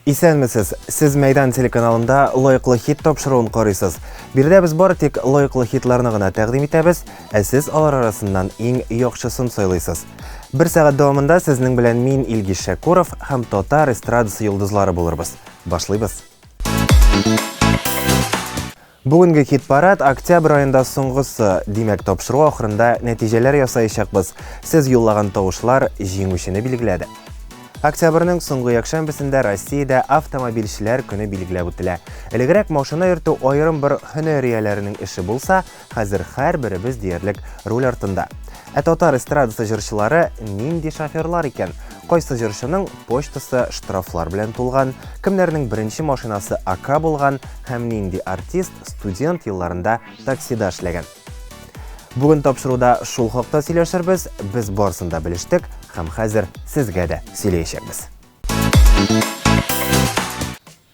Исәнмесез, сіз Мәйдан телеканалында лайыклы хит тапшыруын карыйсыз. Бирдә без бары тик лайыклы хитларны гына тәкъдим итәбез, ә сез алар арасыннан иң яхшысын сайлыйсыз. Бер сәгать дәвамында сезнең белән мин Илгиз Шәкуров һәм татар эстрадасы йолдызлары булырбыз. Башлыйбыз. Бүгенге хит-парад октябрь айында соңгысы, димәк тапшыру ахырында нәтиҗәләр ясаячакбыз. Сез юллаган тавышлар җиңүчене билгеләде. Октябрьнең соңгы якшәмбесендә Россиядә автомобильчеләр көне билгеләп үтелә. Элегрәк машина йөртү аерым бер һөнәрияләрнең эше булса, хәзер һәрберебез диярлек руль артында. Ә татар эстрадасы җырчылары нинди шоферлар икән? Кайсы җырчының почтасы штрафлар белән тулган, кемнәрнең беренче машинасы АК булган һәм нинди артист студент елларында таксида эшләгән. Бүген тапшыруда шул хакта сөйләшербез, без барсын да белештек һәм хәзер сезгә дә сөйләячәкбез.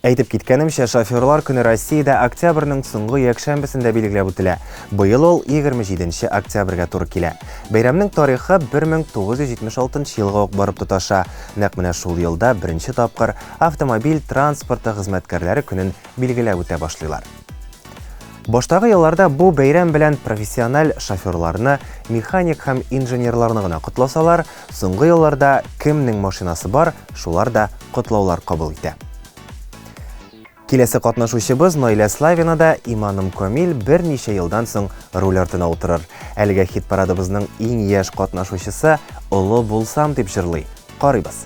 Әйтеп киткәнемчә, шоферлар көне Россиядә октябрьнең соңгы якшәмбесендә билгеләп үтелә. Быел ул 27 октябрьгә туры килә. Бәйрәмнең тарихы 1976 елга ук барып тоташа. Нәкъ менә шул елда беренче тапкыр автомобиль транспорты хезмәткәрләре көнен билгеләп үтә башлыйлар. Баштагы елларда бу бәйрәм белән профессиональ шоферларны, механик һәм инженерларны гына котласалар, соңгы елларда кемнең машинасы бар, шулар да котлаулар кабул итә. Киләсе катнашучыбыз Наилә Славина да Иманым Камил берничә елдан соң руль артына утырыр. Әлегә хит-парадыбызның иң яшь катнашучысы Олы булсам дип җырлый. Карыйбыз.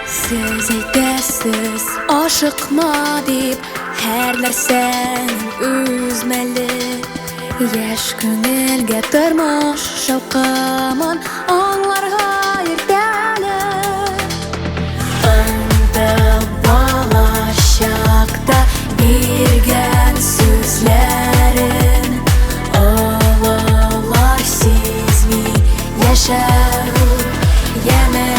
Siz әйтәсез, ашыкма дип, һәр нәрсәнең үзмәле. Яшь күңелгә тормыш шаукымын аңларга иртәле. Анда балачакта биргән сүзләрен олылар сизми яшәү ямен.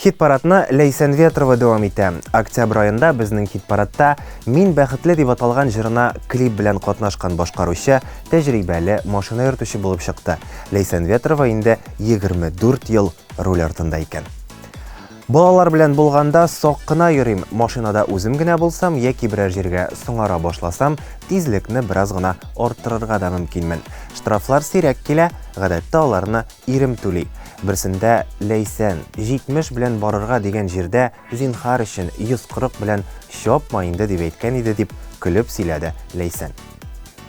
Хит парадына Лейсен Ветрова дәвам итә. Октябрь айында безнең хит парадта «Мин бәхетле» дип аталган җырына клип белән катнашкан башкаручы тәҗрибәле машина йөртүче булып чыкты. Лейсен Ветрова инде 24 ел руль артында икән. Балалар белән булганда сак кына йөрим, машинада үзем генә булсам яки берәр җиргә соңара башласам, тизлекне бераз гына арттырырга да мөмкинмен. Штрафлар сирәк килә, гадәттә аларны ирем түли. Берсендә Лейсен 70 белән барырга дигән җирдә зинһар өчен 140 белән чапма инде дип әйткән иде дип көлеп сөйләде Лейсен.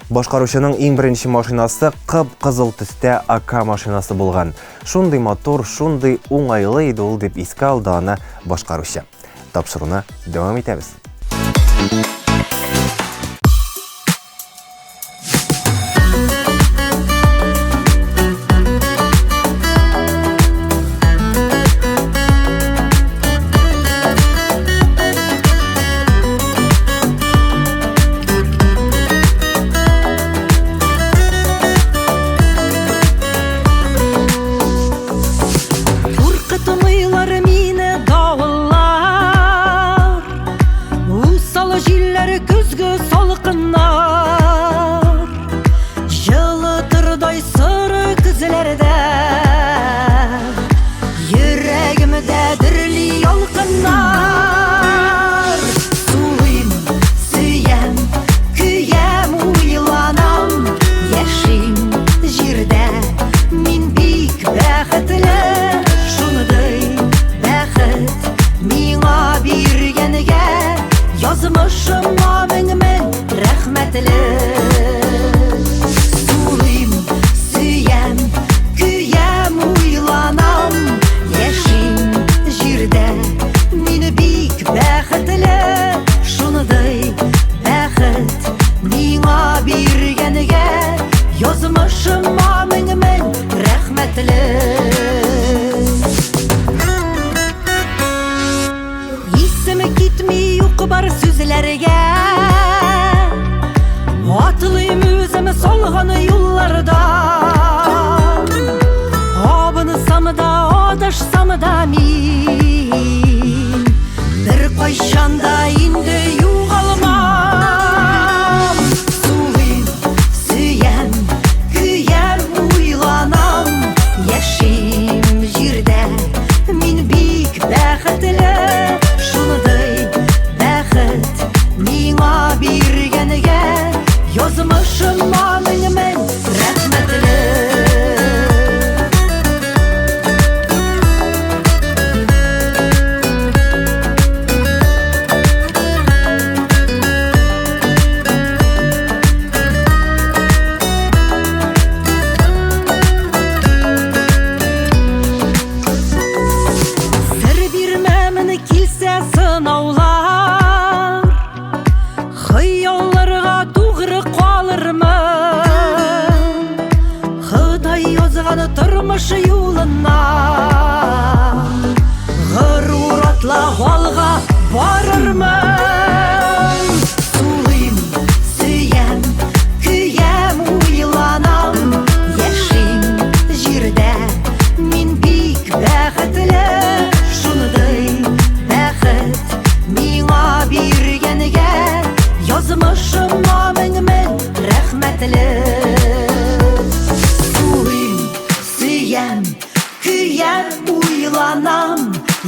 Башкаручының иң беренче машинасы кып-кызыл төстә АК машинасы булган. Шундый мотор, шундый уңайлы иде ул дип искә алды аны башкаручы. Тапшыруны дәвам итәбез.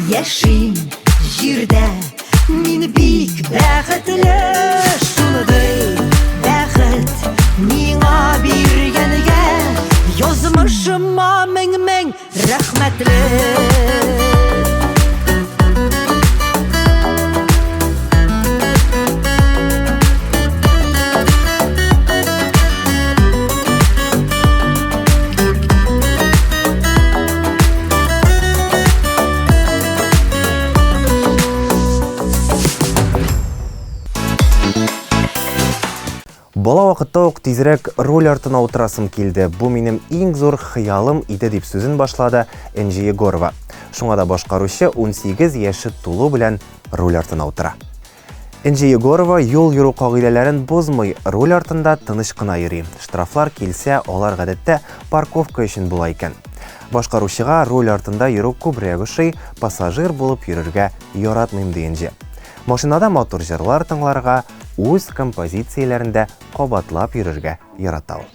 Яшим җирдә мин бик бәхетле, шундый бәхет миңа биргәнгә язмышыма мең-мең рәхмәтле. Бала вакытта ук тизрәк роль артына утырасым килде. Бу минем иң зур хыялым иде дип сүзен башлады Энҗи Егорова. Шуңа да башкаручы 18 яше тулу белән роль артына утыра. Энҗи Егорова юл йөрү кагыйдәләрен бозмый, роль артында тыныч кына йөри. Штрафлар килсә, алар гадәттә парковка өчен була икән. Башкаручыга роль артында йөрү күбрәк ошый, пассажир булып йөрергә яратмыйм дигәнчә. Машинада мотор җырлар тыңларга, үз композицияләрендә кабатлап йөрергә ярата ул.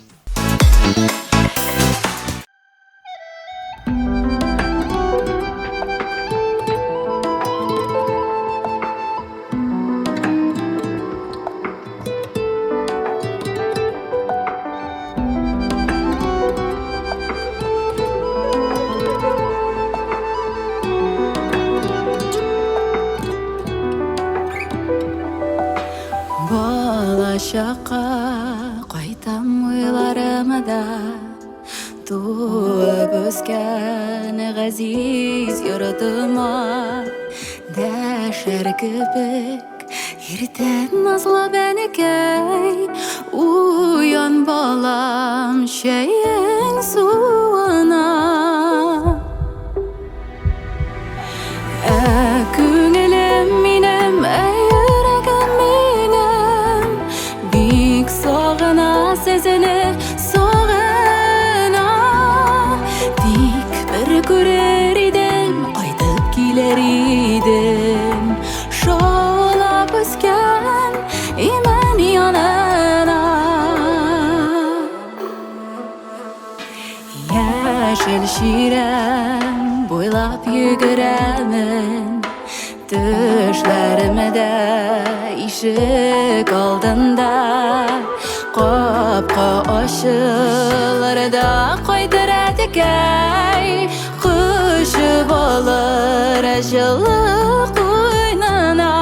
Балачакка кайтам уйларымда, туып өскән газиз йортыма, дәшәр кебек иртән назлы бәнекәй, уян балам чәең суына. Күңелем минем, йөрәгем минем, бик сагына сезне, сагына. Тик бер күрер идем, кайтып килер идем, шаулап үскән имән янына. Яшел чирәм буйлап йөгерәмен, төшләремдә ишек алдында, капка ачылыр да кайтыр әтекәй, кушып алыр җылы куйнына.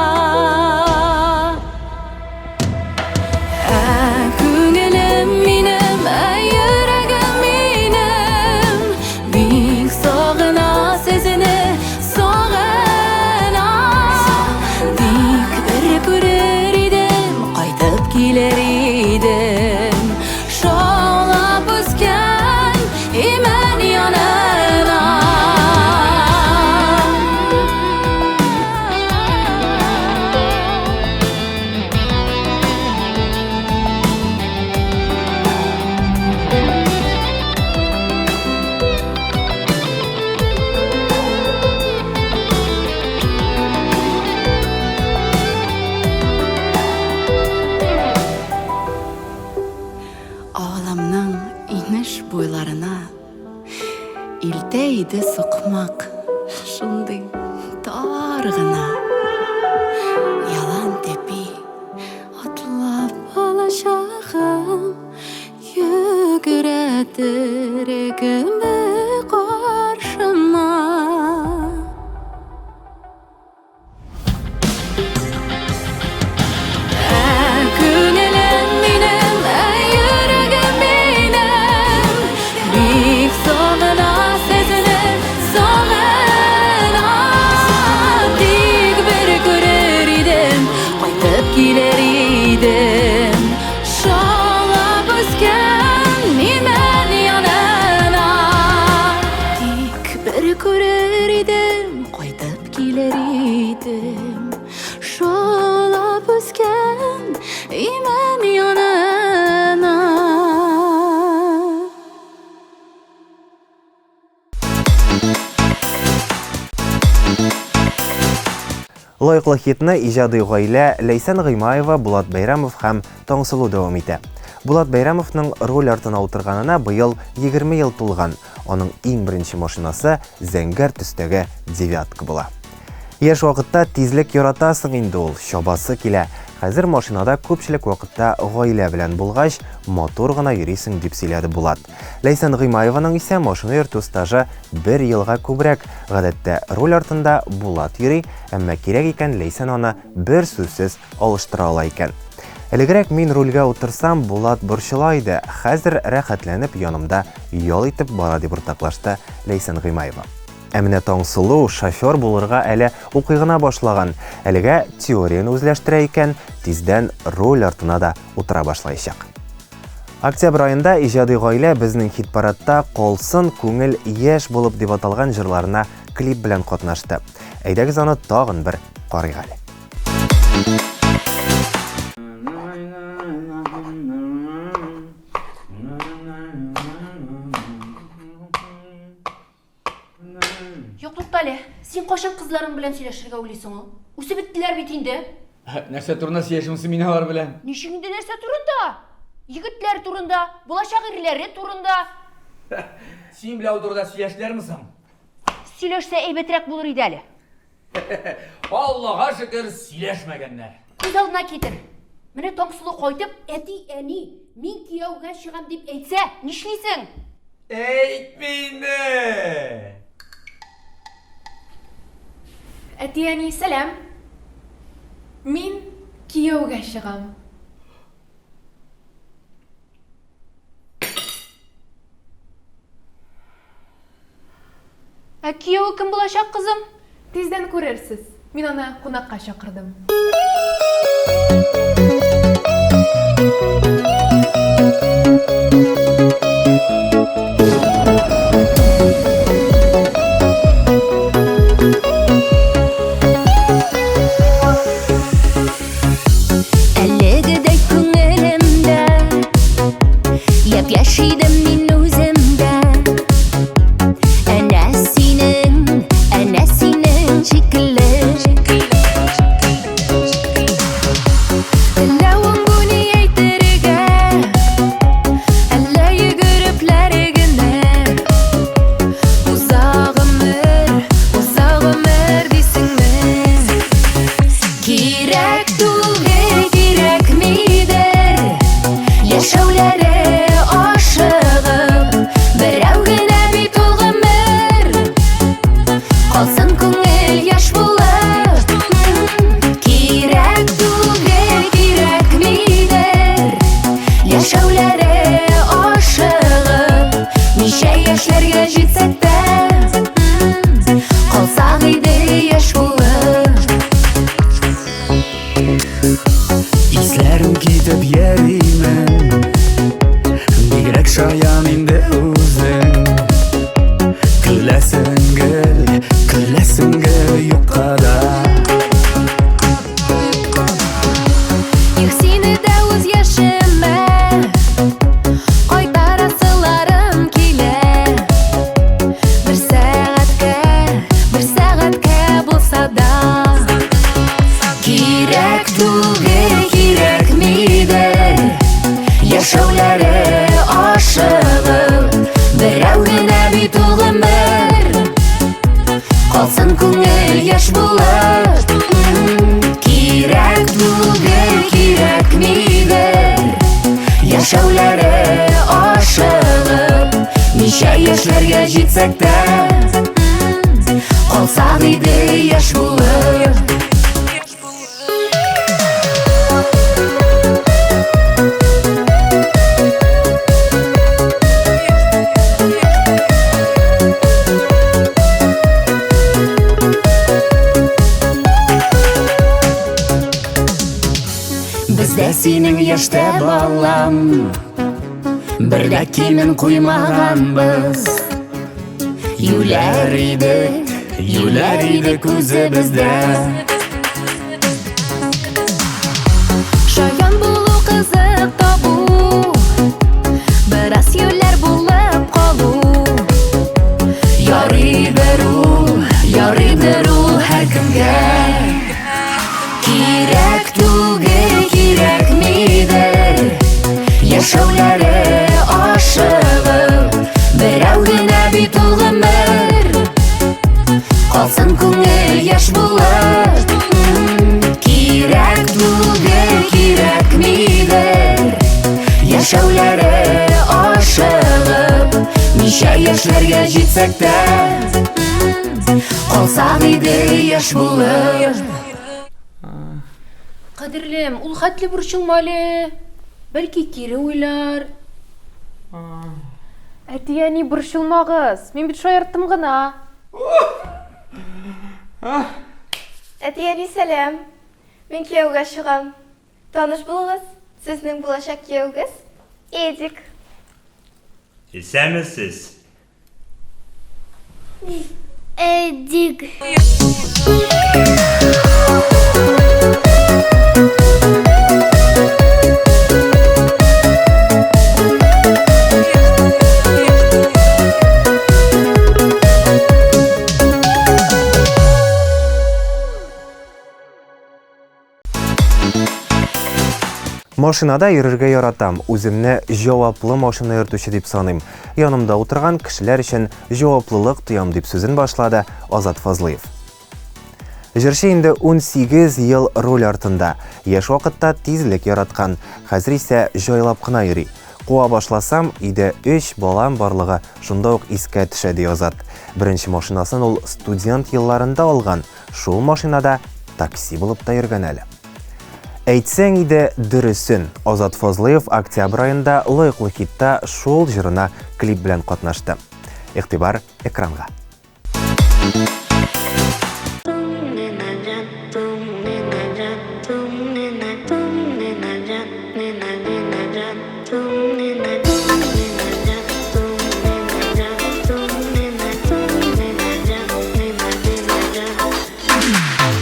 Күңелем минем, йөрәгем минем, бик сагына сезне, сагына. Тик бер күрер идем, кайтып килер идем, шаулап үскән имән янына. Ağlamның инеш буйларына илтә иде сукмак, шундый тар гына. Ялан тепи атлап алачагым, йөгерә терегеме каршыма. Күңелем минем, йөрәгем минем, бик сагына сезне, сагына. Тик бер күрер идем, кайтып килер идем, шаулап үскән имән янына. Тик бер күрер идем, кайтып килер идем, шаулап үскән имән янына. Лайыклы хитны иҗади гаилә Ләйсән Гыймаева, Булат Бәйрәмов һәм Таңсылу дәвам итә. Булат Бәйрәмовның роль артына утырганына быел 20 ел тулган. Аның иң беренче машинасы зәңгәр төстәге девятка була. Яшь вакытта тизлек яратасың инде ул, чабасы килә. Хәзер машинада күпчелек вакытта гаилә белән булгач, мотор гына йөрисең дип сөйләде Булат. Ләйсән Гыймаеваның исә машина йөртү стажы 1 елга күбрәк. Гадәттә роль артында Булат йөри, әмма кирәк икән Ләйсән аны бер сүзсез алыштыра ала икән. Элегрәк мин рульгә утырсам, Булат борчыла иде. Хәзер рәхәтләнеп янымда ял итеп бара дип уртаклашты Ләйсән Гыймаева. Әмінә Таңсылу шофер булырга әле укый гына башлаган. Әлегә теорияны үзләштерә икән, тиздән роль артына да утыра башлаячак. Октябрь айында иҗади гаилә безнең хит-парадта "Калсын күңел яшь булып" дип аталган җырларына клип белән катнашты. Әйдәгез аны тагын бер карыйк әле. koşan kızların bilen söyleşirge oylaysan o? Usu bittiler bitinde. Нәрсе турында сөйлешімсі мен алар білем. Nişinde nerse turunda? Yigitler turunda, bulaşak irileri turunda. Сен біле аудырда сөйлешілер місің? Söyleşse eybetrek bulur idi әлі. Аллаға шүкір сөйлешмегенler. Көз алдына кетір. Міне тоңсылы қойтып, әти әни, мен күйеуге шығам деп әйтсе, нишлейсің? Әйтмейді! Әти әни, сәлем. Мен күйеуге шығам. Күйеуі кім болашақ қызым? Тезден көрерсіз. Мен аны қонаққа шақырдым. Әлегідей көңілімді яп-яшидім мен өзімді Әнә сенің шекілі Ләуін бұны әйтірігі Әлі үйгіріпләрігіні Ұзақ өмір дейсің ме Керек түгел керек мейдір Яшаулары ашығып Бірәу гына бит ол ғұмыр Қалсын көңіл яш болып Керек түгел керек мейдір Яшаулары ашығып Неше яшьләргә жетсәк тә Қалсақ иде яш болып Исләрім кетіп еримін Бигрәк шаян инде үзең Көләсең гел юккада Их сине дә үз яшемә Кайтарасыларым килә Бер сәгатькә булса да Кирәк түгел кирәк мидер Яшаулары ашығып Берәу гына бит ул ғұмыр Қалсын күңел яш булып Кирәк түгел кирәк мидер Яшаулары ашығып Ничә яшьләргә жетсәк тә Қалсақ иде яш булып Бездә синең яшьтә балам Бер дә кимен куймаганбыз Юләр идек үзебездә Шаян булу кызык табу Бераз юләр булып калу Ярыйдыр ул һәркемгә Кирәк түгел кирәк мидер Яшаулары ашығып Берәу гына бит ул ғұмыр Қалсын күңел яш булып Кирәк түгел кирәк мидер Яшаулары ашығып Ничә яшьләргә жетсәк тә Қалсақ иде яш булып Қадірлем, ул хәтлі борчылмалы. Бәлки кире уйлар. Әти әни, борчылмагыз. Мен бит шаярттым гына. Әти әни, сәлем. Мен күйеугә шығам. Таныш булыгыз. Сезнең булашак күйеугез Эдик. Исәмісіз? Эдик Машинада йөрергә яратам, үземне җаваплы машина йөртүче дип саныйм. Янымда утырган кешеләр өчен җаваплылык тоям дип сүзен башлады Азат Фазлыев. Җырчы инде 18 ел роль артында, яшь вакытта тизлек яраткан, хәзер исә җайлап кына йөри. Куа башласам, иде 3 балам барлыгы шунда ук искә төшә ди Азат. Беренче машинасын ул студент елларында алган, шул машинада такси булып та йөргән әле. Әйтсәң иде дөресен, Азат Фазлыев октябрь айында лайыклы хитта шул җырына клип белән катнашты. Игътибар экранга.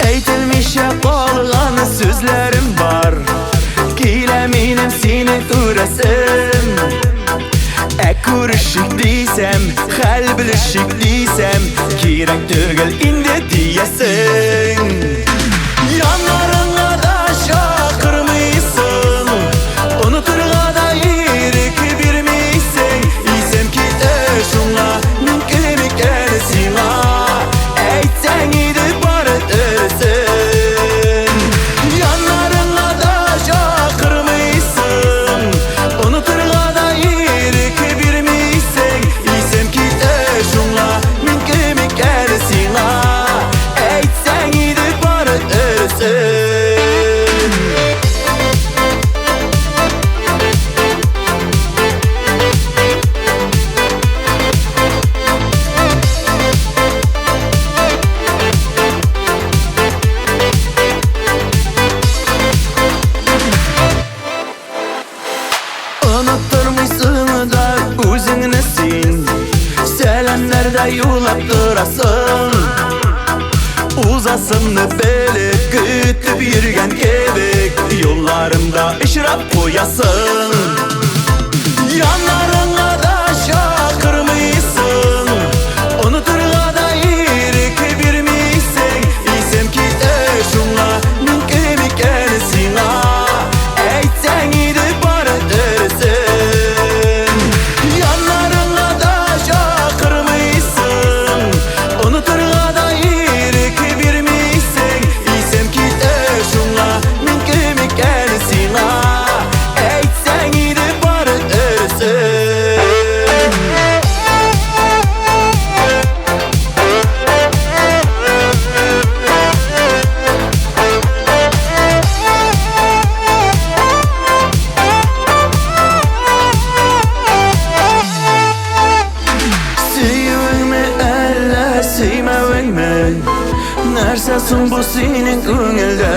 Әйтелмешә калган сүзләрем бар, килә минем сине күрәсем. Ә күрешик дисәм, хәл белешик дисәм, кирәк түгел инде диясең. Янарыңа да чакырмыйсың, онытырга да ирек бирмисең. Исем китә шуңа, мин кемик әле сиңа. Әйтсәң иде бары дөресен. Янарыңа да чакырмыйсың, онытырга да ирек бирмисең. Исем китә шуңа, мин кемик әле сиңа. Әйтсәң иде бары дөресен. Unuturmuşsun da özüngni sin, selamlarda yo'lab turasın. Uzasını bilib kütüp yürgen kebek, yollarımda işrap koyasın. Yanlarına da çakırmıysın, unuturga da irik birmiysen. İsem kite şunla, min kemik eli sina. Әйтсәң иде бары дөресен. Янарыңа да чакырмыйсың, онытырга да ирек бирмисең. Исем китә шуңа, мин кемик әле сиңа. Әйтсәң иде бары дөресен. Сөюңме әллә сөймәвеңме? Нәрсә соң бу синең күңелдә?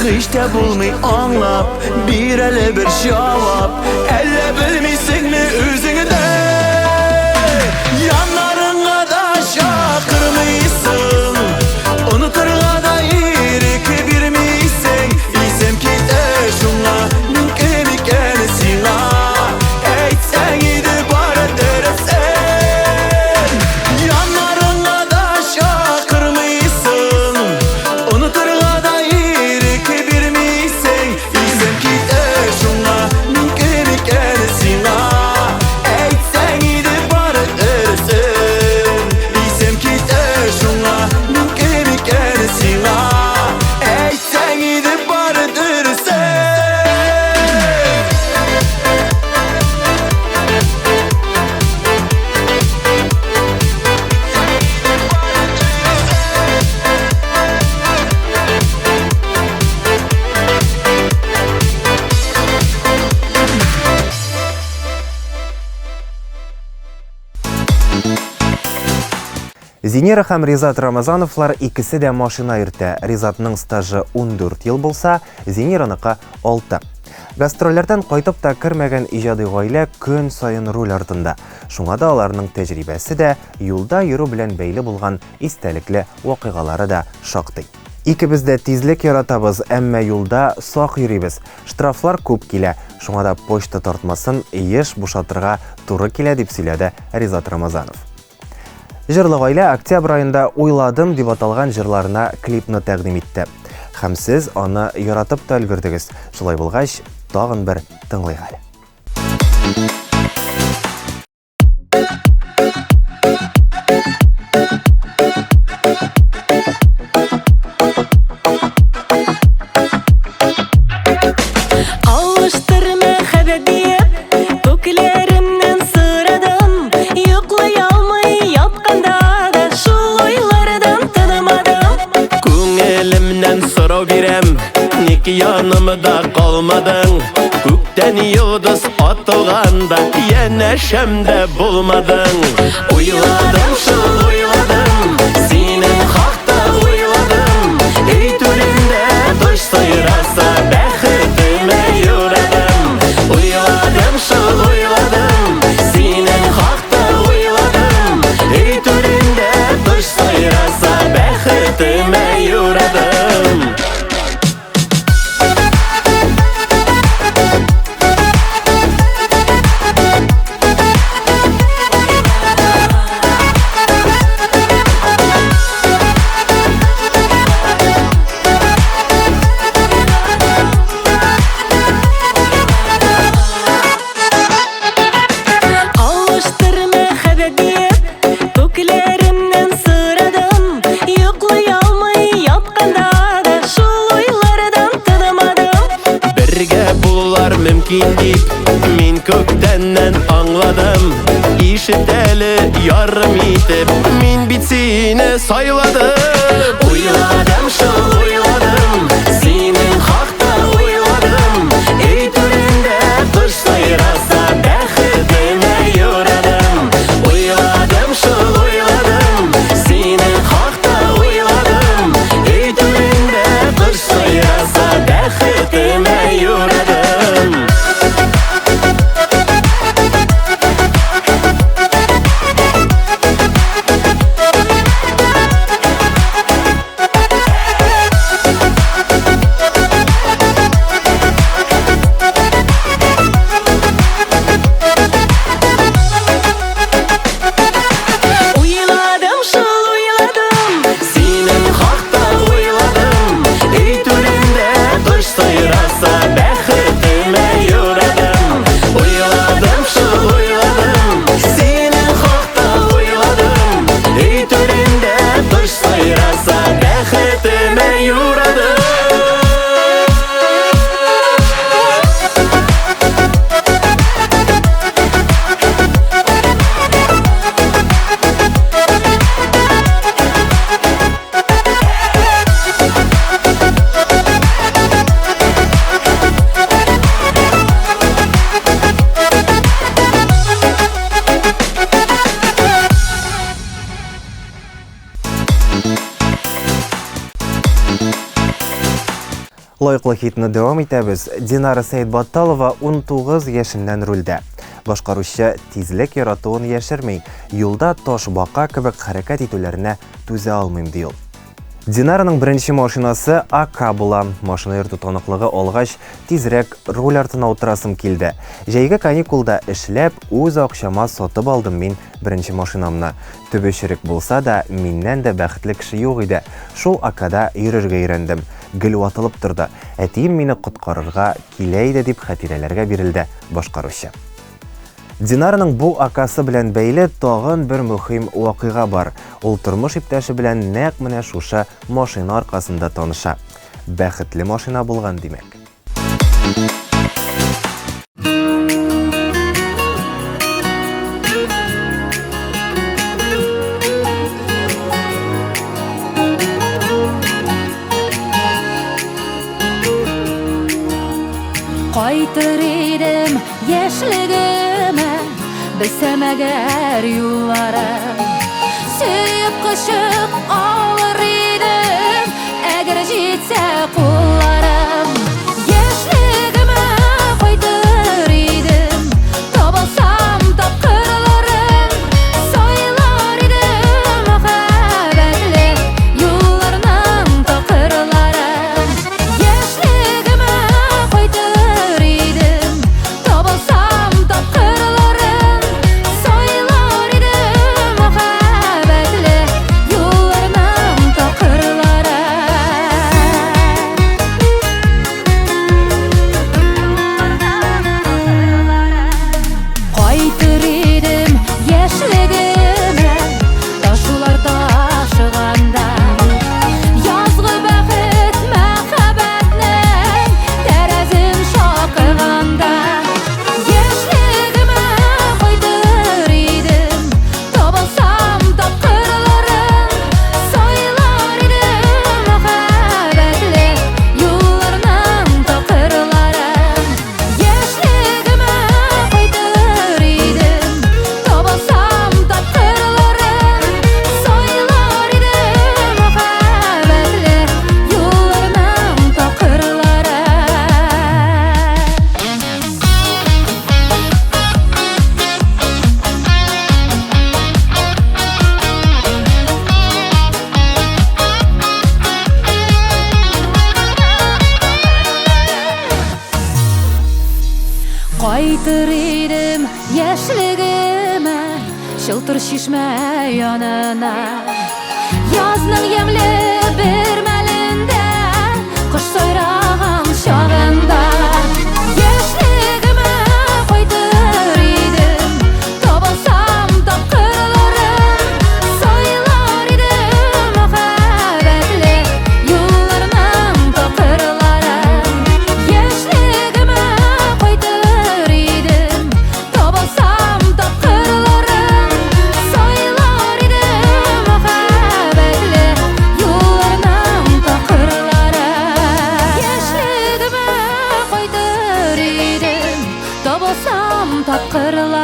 Hiç тә булмый аңлап, бир әле бер җавап. Әллә белмисеңме үзеңдә? Янарыңа да чакырмыйсың, онытырга да ирек бирмисең. Исем китә шуңа, мин кемик әле сиңа. Әйтсәң иде бары дөресен. Янарыңа да чакырмыйсың, онытырга да ирек бирмисең. Исем китә шуңа, мин кемик әле сиңа. Әйтсәң иде бары дөресен. Исем китә шуңа, мин кемик әле сиңа. Әйтсәң иде бары дөресен. Зинера һәм Ризат Рамазановлар икесе дә машина йөртә. Ризатның стажы 14 ел булса, Зинераныкы 6. Гастрольләрдән кайтып та кермәгән иҗади гаилә көн сайын роль артында. Шуңа да аларның тәҗрибәсе дә, юлда йөрү белән бәйле булган истәлекле вакыйгалары да шактый. Икебез дә тизлек яратабыз, әмма юлда сак йөрибез. Штрафлар күп килә, шуңа да почта тартмасын еш бушатырга туры килә дип сөйләде Ризат Рамазанов. Җырлы гаилә октябрь айында «Уйладым» дип аталган җырларына клипны тәкъдим итте. һәм сез аны яратып та өлгердегез. Шулай булгач, тагын бер тыңлыйк әле. Yanımda kalmadın, gökten yıldız atılganda yenəşəmdə bulmadın. Uyladım, şıl uyladım, senin hakta uyladım. Ey türümde duş sayrasa bəxtime yuradım. Uyladım, şıl uyladım, senin hakta uyladım. Ey türümde duş sayrasa bəxtime yuradım. Min köktenden anladım, işiteli yarım itip min bitsini sayladım. Uyladım, şıl uyladım, senin hakta uyladım. Ey türünde duş sayrasa bəxtime yuradım. Uyladım, şıl uyladım, senin hakta uyladım. Ey türünde duş sayrasa bəxtime yuradım. Лайыклы хитны дәвам итәбез. Динара Сәйдбатталова 19 яшеннән рульдә. Башкаручы тизлек яратуын яшермей, юлда таш бака кебек хәрәкәт итүләренә түзә алмыйм ди ул. Динараның беренче машинасы АК була. Машина йөртү таныклыгы алгач, тизрәк руль артына утырасым килде. Җәйге каникулда эшләп, үз акчама сатып алдым мин беренче машинамны. Төбе чирек булса да, миннән дә бәхетле кеше юк иде. Шул АКда йөрергә өйрәндем. Гел ватылып торды. Әтием мине коткарырга килә иде дип хатирәләргә бирелде башкаручы. Динараның бу акасы белән бәйле тагын бер мөһим вакыйга бар. Ул тормыш иптәше белән нәкъ менә шушы машина аркасында таныша. Бәхетле машина булган димәк. Кайтыр идем яшьлегемә, белсәм әгәр юллары. Сөеп кочып алыр идем, әгәр җитсә кулларым. Яшьлегемә кайтыр идем, табылсам тапкырларым. Сайлар идем мәхәббәтле юлларның такырларын. Яшьлегемә кайтыр идем, табылсам тапкырларым. Сайлар идем мәхәббәтле юлларның такырларын. Кайтыр идем яшьлегемә, чылтыр чишмә янына. Язның ямьле бер мәлендә, кош сайраган чагында. Яшьлегемә кайтыр идем, табылсам тапкырларым, сайлар идем мәхәббәтле юлларның тапкырларын. Яшьлегемә кайтыр идем, табылсам тапкырларым, сайлар идем мәхәббәтле юлларның тапкырларын. Яшьлегемә кайтыр идем, табылсам тапкырларым.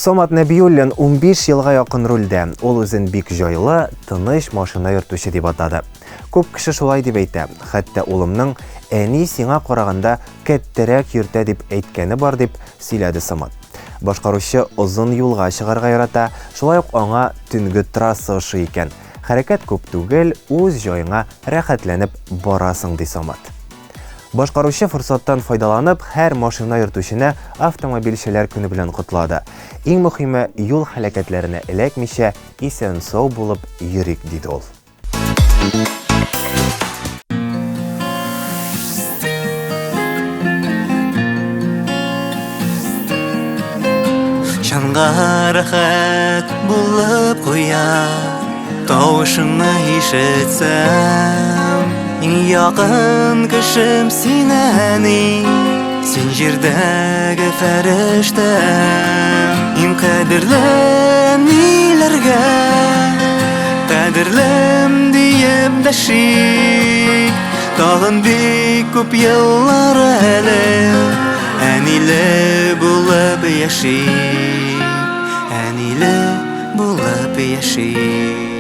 Самат Нәбиуллин 15 елга якын рульдә. Ул үзен бик җайлы, тыныч машина йөртүче дип атады. Күп кеше шулай дип әйтә. Хәтта улымның әни сиңа караганда кәттәрәк йөртә дип әйткәне бар дип сөйләде Самат. Башкаручы озын юлга чыгарга ярата, шулай ук аңа төнге трасса ошый икән. Хәрәкәт күп түгел, үз җаеңа рәхәтләнеп барасың ди Самат. Башкаручы форсаттан файдаланып, һәр машина йөртүчене автомобильчеләр көне белән котлады. Иң мөһиме, юл һәлакәтләренә эләкмичә, исән-сау булып йөрик диде ул. Жанга рәхәт булып куя, тавышыңны ишетсәм. Иң якын кешем син әни, син җирдәге фәрештәм. Иң кадерле ниләргә, кадерлем диеп дәшик. Тагын бик күп еллар әле, әниле булып яшик, әниле булып яшик.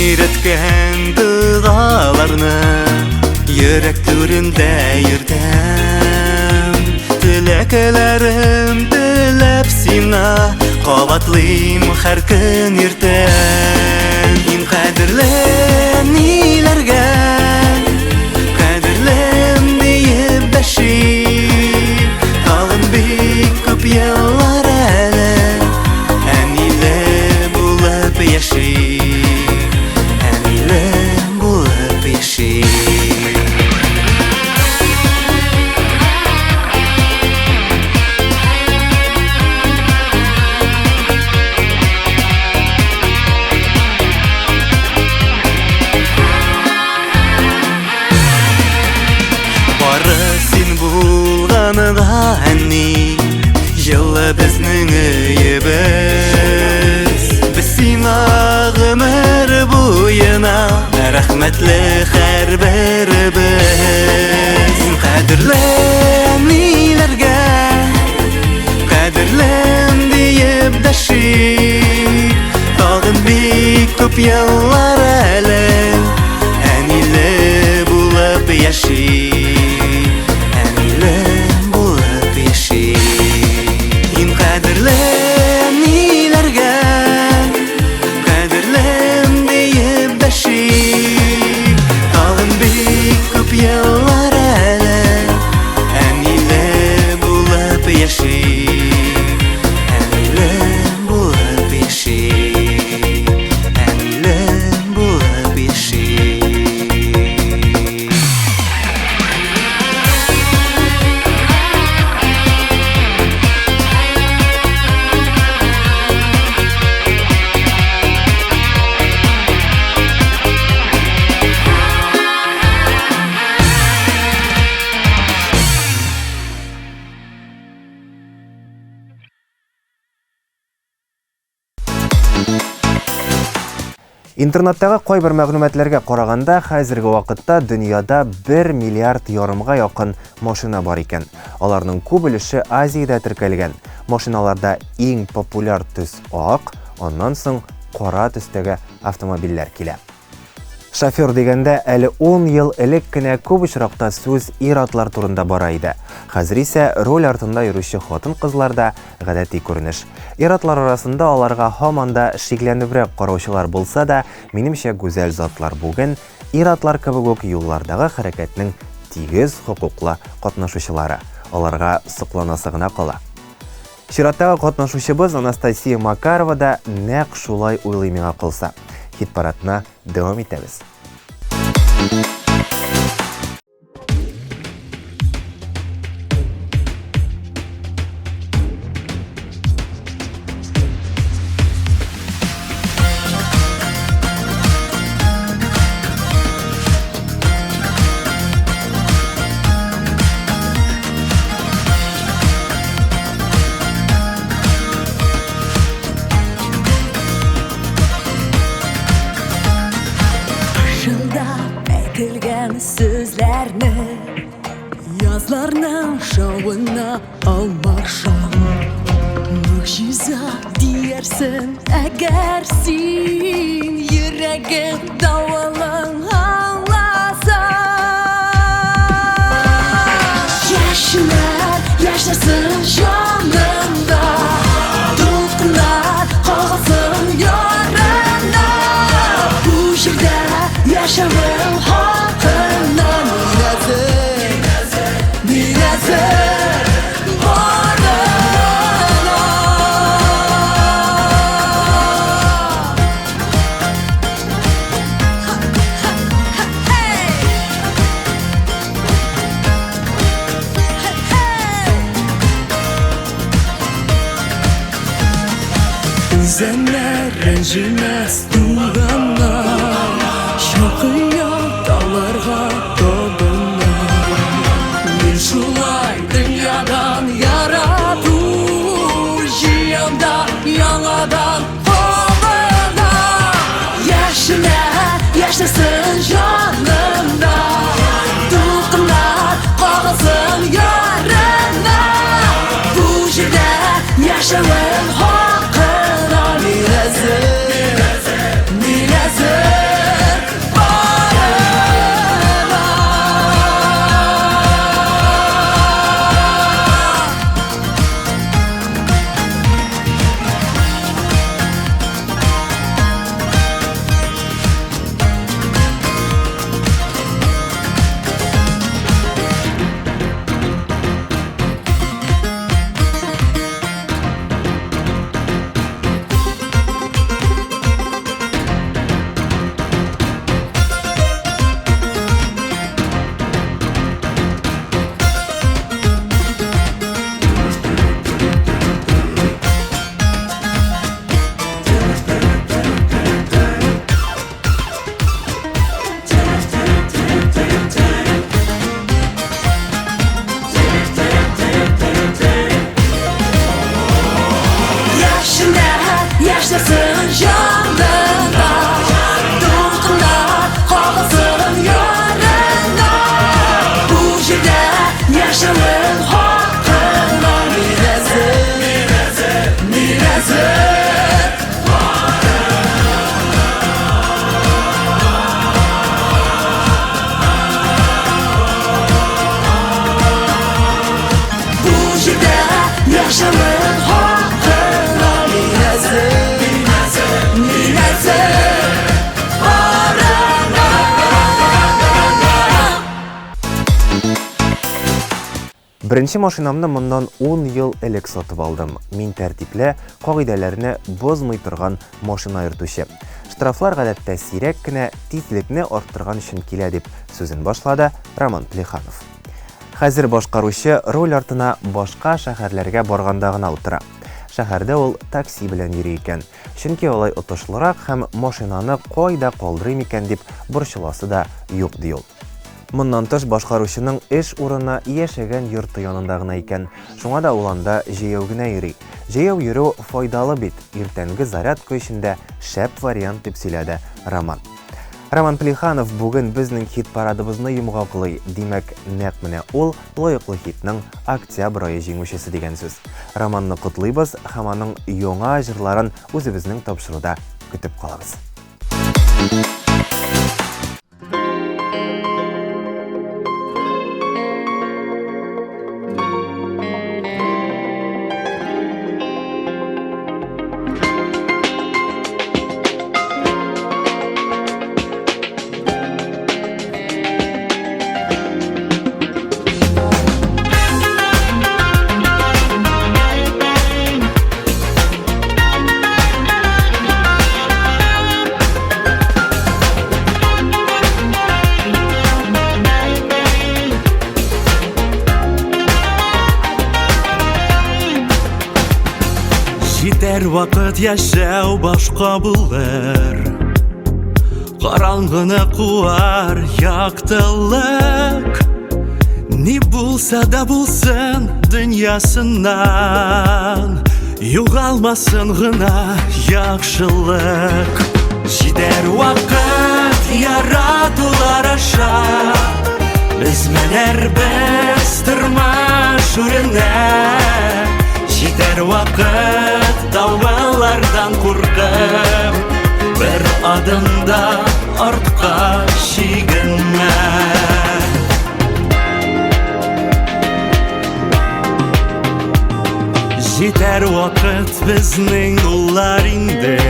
Өйрәткән дұғаларны йөрәк түрендә йөртәм. Теләкләрем теләп сиңа кабатлыйм һәр көн иртән. Иң кадерле ниләргә, кадерлем диеп дәшик. Тагын бик күп еллар әле, әниле булып яшик. Yıllı bizning öýübüz, biz sina gümür buyuna rahmetli her birimiz. Kadirli nilerge, kadirlem diyip daşik. Tağın bik köp yıllar ele, enile bulup yaşik, enile bulup yaşik. Kadirlem nilerge, kadirlem deyip daşik. Tağın bik köp yıllar ele, enile bulup yaşik, enile bulup yaşik, enile bulup yaşik. Интернеттагы кайбер мәгълүматларга караганда, хәзерге вакытта дөньяда 1 миллиард ярымга якын машина бар икән. Аларның күп өлеше Азиядә теркәлгән. Машиналарда иң популяр төс ак, аннан соң қора түстәге автомобильләр килә. Шофер дигәндә әле 10 ел элек кенә күп очракта сүз ир-атлар турында бара иде. Хәзер исә роль артында йөрүче хатын-кызларда гадәти күренеш. Ир-атлар арасында аларга һаман да шикләнебрәк караучылар булса да, минемчә гүзәл затлар бүген ир-атлар кебек үк юллардагы хәрәкәтнең тигез хокуклы катнашучылары. Аларга сокланасы гына кала. Чираттагы катнашучыбыз Анастасия Макарова да нәкъ шулай уйлый миңа кылса. Хит-парадына дәвам итәбез. Sözlerini yazlarının şovuna almışam. Mucize diyersin eğer sen yüreğin davalın anlasan. Yaşlar yaşasın canında, tutkular kalsın yarına. Bu şekilde yaşamın hakkında minazır varına. Üzenler rencimez duranlar, şakıya dalarga dobunlar. Bir şulay dünyadan yaradır, jiyanda yanadan kovada. Yaşlar yaşasın canında, tutkular kalsın yarına. Bu jide yaşamın hakkına minazır yaşasın canında, tutkular kalsın yarına. Bu jide yaşamın hakkına minazır Bu jide yaşamın hakkına minazır. Birinchi машинамны моннан 10 ел элек сатып алдым. Мин тәртипле, кагыйдәләрне бозмый торган машина йөртүче. Штрафлар гадәттә сирәк кенә тизлекне арттырган өчен килә дип сүзен башлады Роман Плеханов. Хәзер башкаручы роль артына башка шәһәрләргә барганда гына утыра. Шәһәрдә ул такси белән йөри икән. Чөнки алай отышлырак һәм машинаны кайда калдырыйм икән дип борчыласы да юк ди ул. Моннан тыш башкаручының эш урыны яшәгән йорты янында гына икән. Шуңа да ул анда җәяү генә йөри. Җәяү йөрү файдалы бит. Иртәнге зарядка өчен шәп вариант дип сөйләде Роман. Роман Плеханов бүген безнең хит-парадыбызны йомгаклый. Димәк, нәкъ менә ул лаеклы хитның октябрь айы җиңүчесе дигән сүз. Романны котлыйбыз һәм аның яңа җырларын үзебезнең тапшыруда күтіп қалабыз. Жетер вақыт яшәү башка булыр, караңгыны куар яктылык. Ни булса да булсын дөньясыннан, югалмасын гына яхшылык. Жетер вақыт яратулар аша, без менәрбез тормыш үренә. Жетер вақыт дауалардан куркып, бер адымда артка шигенмә. Жетер вақыт безнең уллар инде,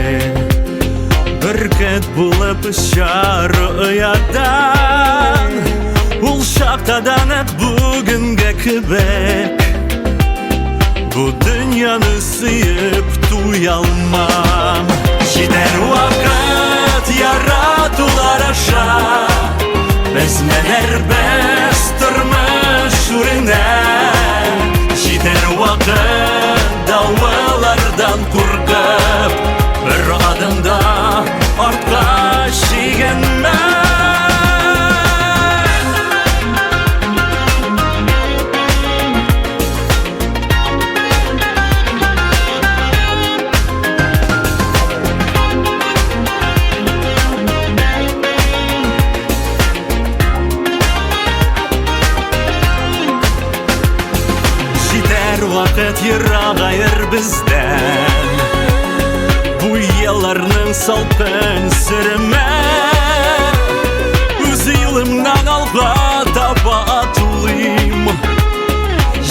бөркет булып очар оядан. Ул шактадан бүгенгә кебек, bu dünyanı sıyıp duyalmam. Жетер вақыт яратулар аша, без менәрбез тормыш үренә. Жетер вақыт дауалардан куркып, бер адымда артка шигенмә. Вақыт ерагайыр бізден, бу елларның салқын сіріме. Үз илімнен алға таба атылым,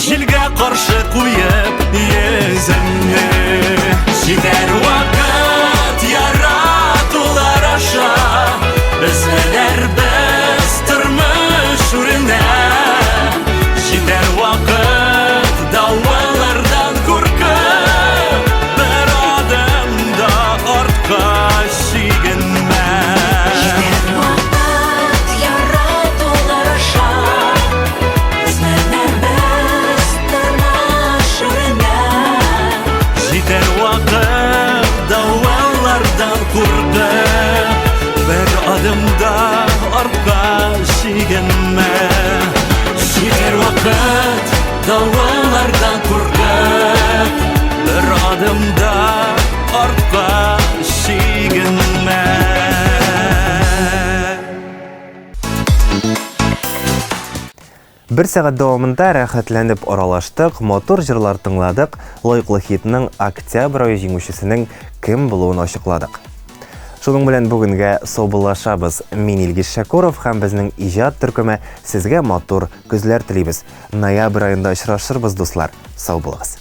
желге қаршы қойып езімне. Жетер вақыт яратулар аша, біз менәрбез тормыш үренә. Жетер вақыт дауалардан куркып, бер адымда артка шигенмә. Жетер вақыт яратулар аша, без менәрбез тормыш үренә. Жетер вақыт дауалардан куркып, бер адымда артка шигенмә. Жетер вақыт дауалардан куркып, бер адымда артка шигенмә. Бір сәгать дәвамында рәхәтләнеп аралаштык, мотор җырлар тыңладык, лайыклы хитның октябрь айы җиңүчесенең кем булуын ачыкладык. Шуның белән бүгенгә саубуллашабыз. Мин Илгиз Шәкуров һәм безнең иҗат төркеме сезгә матур көзләр телибез. Ноябрь аенда очрашырбыз, дуслар. Сау булыгыз.